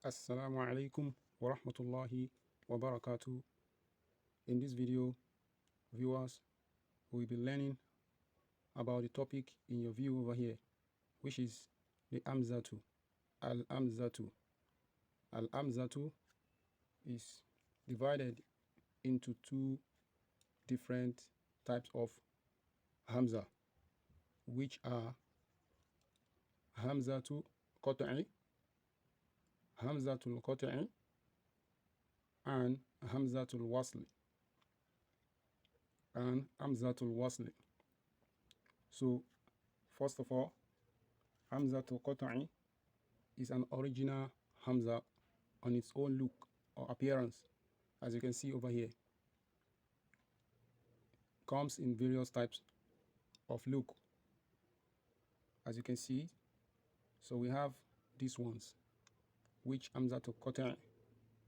Assalamu alaikum wa rahmatullahi wa barakatuh. In this video, viewers, we will be learning about the topic in your view over here, which is the Hamzatu. Al-Hamzatu. Al-Hamzatu is divided into two different types of Hamza, which are Hamzatul-Qat'i, Hamzatul-Qat'i, and Hamzatul Wasli, and Hamzatul Wasli. So, first of all, Hamzatul-Qat'i is an original Hamza on its own look or appearance, as you can see over here. Comes in various types of look, as you can see. So we have these ones, which Hamzatul-Qat'i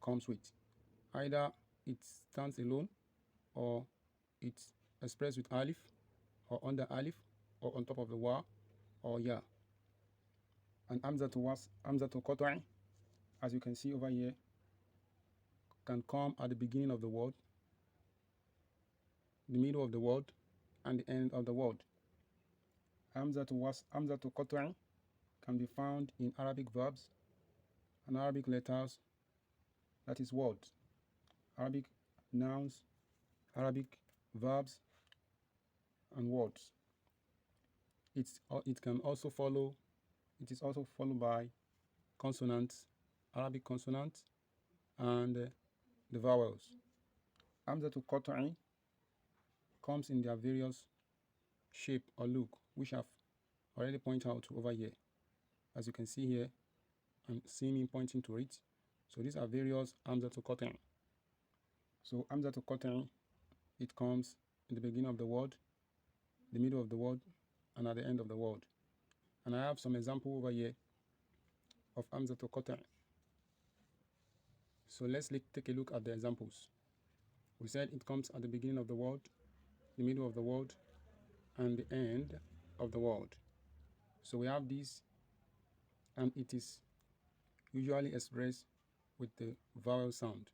comes with. Either it stands alone, or it's expressed with Alif, or under Alif, or on top of the Wa, or Ya. And Hamzatul-Qat'i, as you can see over here, can come at the beginning of the word, the middle of the word, and the end of the word. Hamzatul-Qat'i can be found in Arabic verbs and Arabic letters, that is words, Arabic nouns, Arabic verbs, and words. It is also followed by consonants, Arabic consonants, and the vowels. Hamzatul-Qat'i comes in their various shape or look, which I've already pointed out over here. As you can see here, and see me pointing to it. So these are various Hamzatul-Qat'i. So Hamzatul-Qat'i, it comes in the beginning of the word, the middle of the word, and at the end of the word. And I have some example over here of Hamzatul-Qat'i. So let's take a look at the examples. We said it comes at the beginning of the word, the middle of the word, and the end of the word. So we have this, and it is usually expressed with the vowel sound.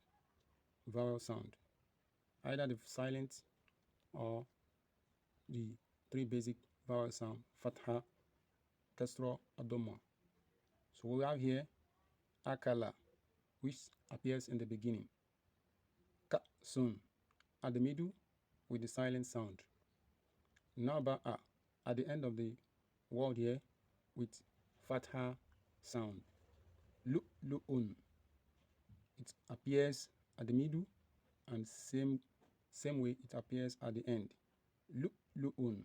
Vowel sound. Either the silent or the three basic vowel sound, Fatha, Kasra, and Dhamma. So we have here Akala, which appears in the beginning. Ka-sun, at the middle with the silent sound. Naba'a, at the end of the word here with Fatha sound. Lu'lu'un, it appears at the middle, and same way it appears at the end. Lu'lu'un.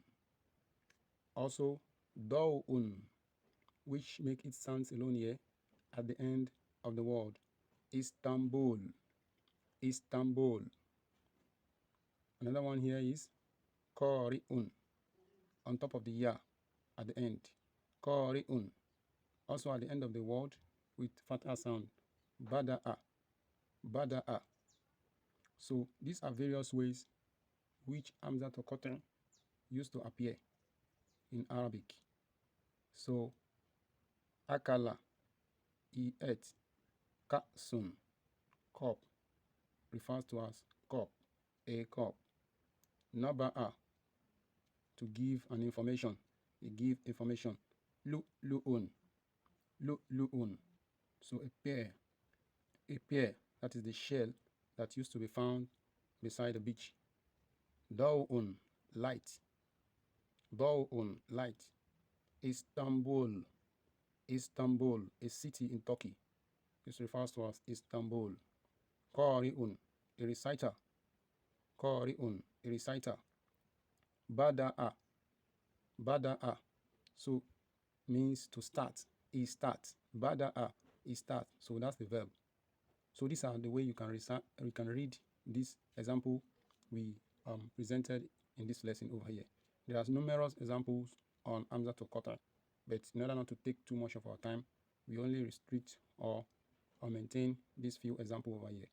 Also Daw'un, which make it sounds alone here at the end of the word. Istanbul. Istanbul. Another one here is Qari'un, on top of the ya at the end. Qari'un. Also at the end of the word with fatha sound. Bada'a. Bada'a. So these are various ways which Hamzatul-Qat'i used to appear in Arabic. So Akala, he ate. Ka'sun, cup, refers to as cup, a cup. Naba'a, to give an information, he give information. Lu'lu'un, lu'lu'un. So a pear, that is the shell that used to be found beside the beach. Daw'un, light. Daw'un, light. Istanbul, Istanbul, a city in Turkey. This refers to as Istanbul. Qari'un, a reciter. Qari'un, a reciter. Bada'a, Bada'a, so means to start. He starts. Bada'a, he starts. So that's the verb. So these are the way you can read this example we presented in this lesson over here. There are numerous examples on Hamzatul-Qat'i, but in order not to take too much of our time, we only restrict or maintain these few examples over here.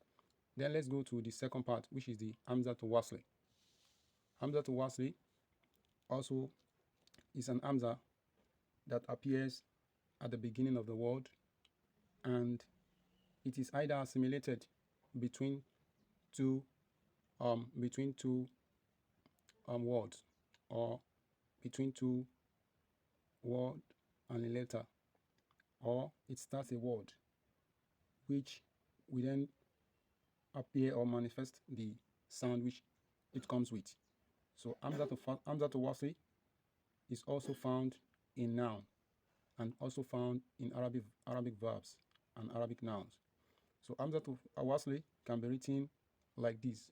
Then let's go to the second part, which is the Hamzatul Wasli. Hamzatul Wasli also is an Hamza that appears at the beginning of the word and it is either assimilated between two words, or between two word and a letter, or it starts a word which will then appear or manifest the sound which it comes with. So Hamzatul Wasli is also found in noun and also found in Arabic verbs and Arabic nouns. So Hamzatul Wasli can be written like this,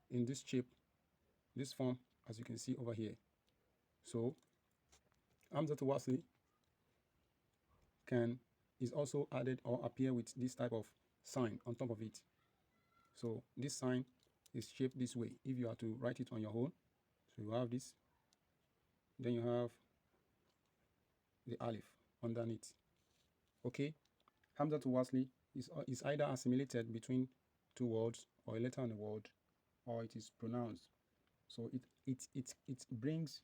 in this shape, this form, as you can see over here. So Hamzatul Wasli is also added or appear with this type of sign on top of it. So this sign is shaped this way. If you are to write it on your own, so you have this, then you have the Alif underneath. Okay, Hamzatul Wasli is either assimilated between two words, or a letter and a word, or it is pronounced. So it brings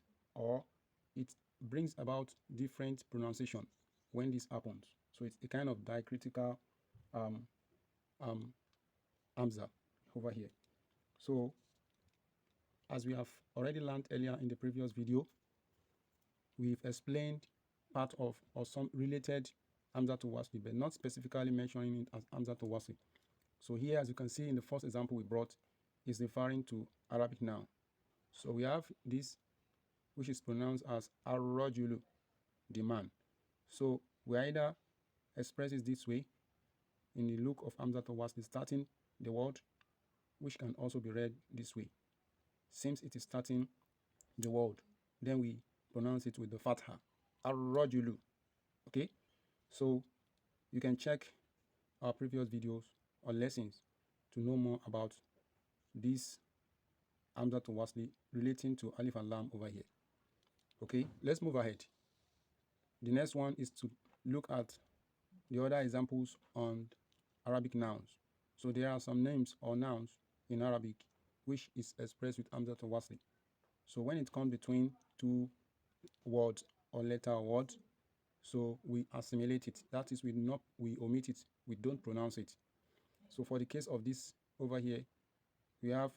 about different pronunciation when this happens. So it's a kind of diacritical Hamza over here. So as we have already learned earlier in the previous video, we've explained part of or some related Hamzatul Wasli, but not specifically mentioning it as Hamzatul Wasli. So here, as you can see in the first example we brought, is referring to Arabic noun. So we have this, which is pronounced as ar-rajulu, the man. So we either express it this way in the look of Hamzatul Wasli, starting the word, which can also be read this way. Since it is starting the word, then we pronounce it with the fatha, ar-rajulu. Okay, so you can check our previous videos or lessons to know more about this Hamzatul Wasli relating to Alif and Lam over here. Okay, let's move ahead. The next one is to look at the other examples on Arabic nouns. So there are some names or nouns in Arabic which is expressed with Hamzatul Wasli. So when it comes between two words or letter or words, so we assimilate it. That is, we omit it, we don't pronounce it. So for the case of this over here, we have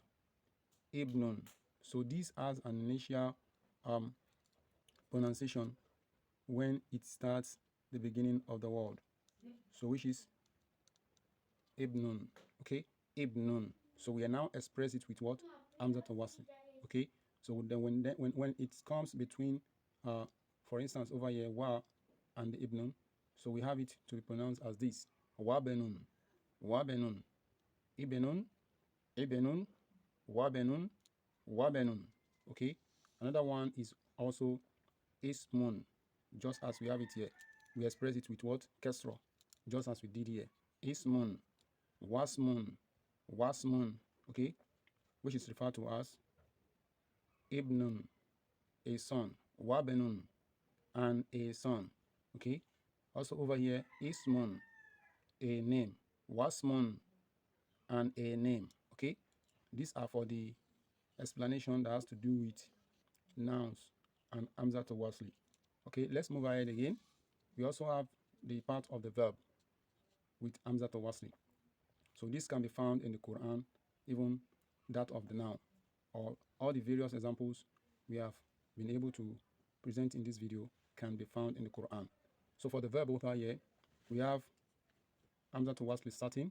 ibnun. So this has an initial pronunciation when it starts the beginning of the word. So which is ibnun. Okay, ibnun. So we are now express it with what? Hamzatul Wasli. Okay, so then when it comes between for instance over here wa and the ibnun, so we have it to be pronounced as this: wabenun, wabenun, ibnun, ibnun, wabenun, wabenun. Okay, another one is also ismun, just as we have it here. We express it with what? Kesra, just as we did here. Ismun, wasmun, wasmun. Okay, which is referred to as ibnun, a son, wabenun, and a son. Okay, also over here, ismun, a name, wasmun, and a name. Okay, these are for the explanation that has to do with nouns and Hamzatul Wasli. Okay, let's move ahead again. We also have the part of the verb with Hamzatul Wasli. So this can be found in the Quran, even that of the noun, or all the various examples we have been able to present in this video can be found in the Quran. So for the verb over here, we have Hamzatul Wasli starting,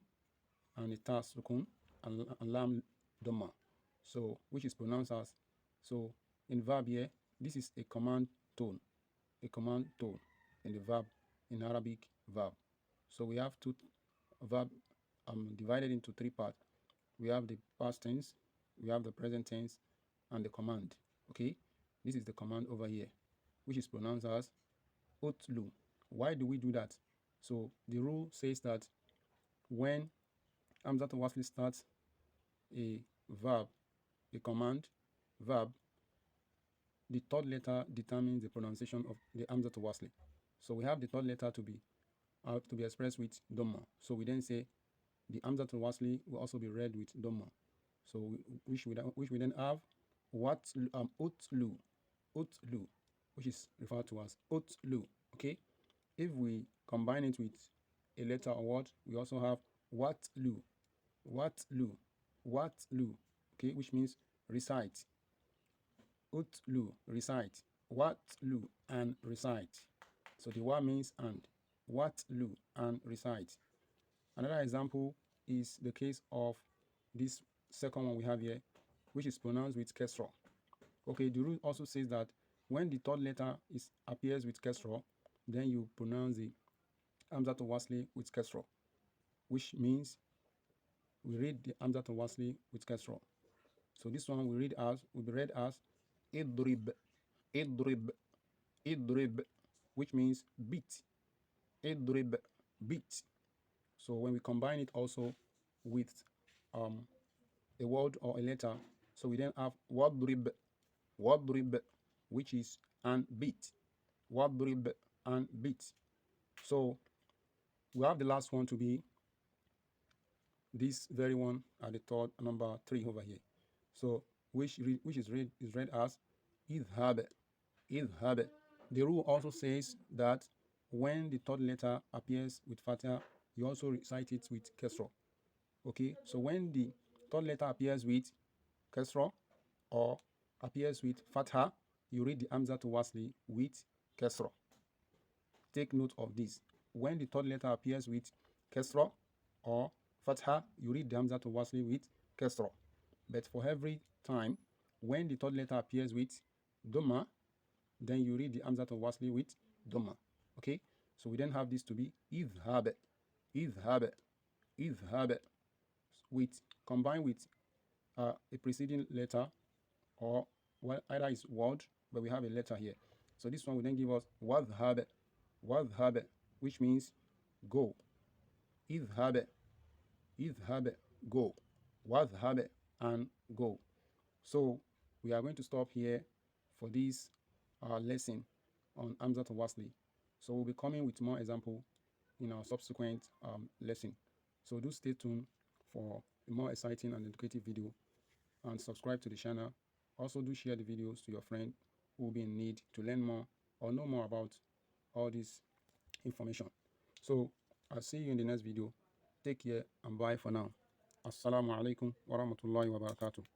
and it has sukun and lam dhamma, so which is pronounced as. So in verb here, this is a command tone in the verb, in Arabic verb. So we have two verb divided into three parts. We have the past tense, we have the present tense, and the command. Okay, this is the command over here, which is pronounced as utlu. Why do we do that? So the rule says that when Hamzatul Wasli starts a verb, a command verb, the third letter determines the pronunciation of the Hamzatul Wasli. So we have the third letter to be expressed with dhamma. So we then say the Hamzatul Wasli will also be read with dhamma. So which we then have utlu, which is referred to as utlu. Okay, if we combine it with a letter or word, we also have watlu, watlu, watlu, okay, which means recite. Utlu, recite. Watlu, and recite. So the wa means and. Watlu, and recite. Another example is the case of this second one we have here, which is pronounced with kesra. Okay, the rule also says that when the third letter appears with kesra, then you pronounce the Hamzatul Wasli with kesra, which means we read the Hamzatul Wasli with kesra. So this one will be read as idrib, idrib, idrib, which means beat. Idrib, beat. So when we combine it also with a word or a letter, so we then have wadrib, wadrib, which is and beat. Wadrib, and beat. So we have the last one to be this very one at the third, number 3 over here. So which is read as idhab, idhab. The rule also says that when the third letter appears with fatha, you also recite it with kesra. Okay, so when the third letter appears with kesra or appears with fatha, you read the Hamzatul Wasli with kesra. Take note of this. When the third letter appears with kesra or fatha, you read the Hamzatul Wasli with kesra. But for every time, when the third letter appears with dhamma, then you read the Hamzatul Wasli with dhamma. Okay, so we then have this to be idhab, idhab, idhab, with combined with a preceding letter, or well, either is word, but we have a letter here. So this one will then give us wadhab, wadhab, which means go. Idhab, idhab, go. Wadhab, and go. So we are going to stop here for this lesson on Hamzatul Wasli. So we'll be coming with more example in our subsequent lesson. So do stay tuned for a more exciting and educative video, and subscribe to the channel. Also do share the videos to your friend who will be in need to learn more or know more about all this information. So I'll see you in the next video. Take care and bye for now. Assalamu alaikum wa rahmatullahi wa barakatuh.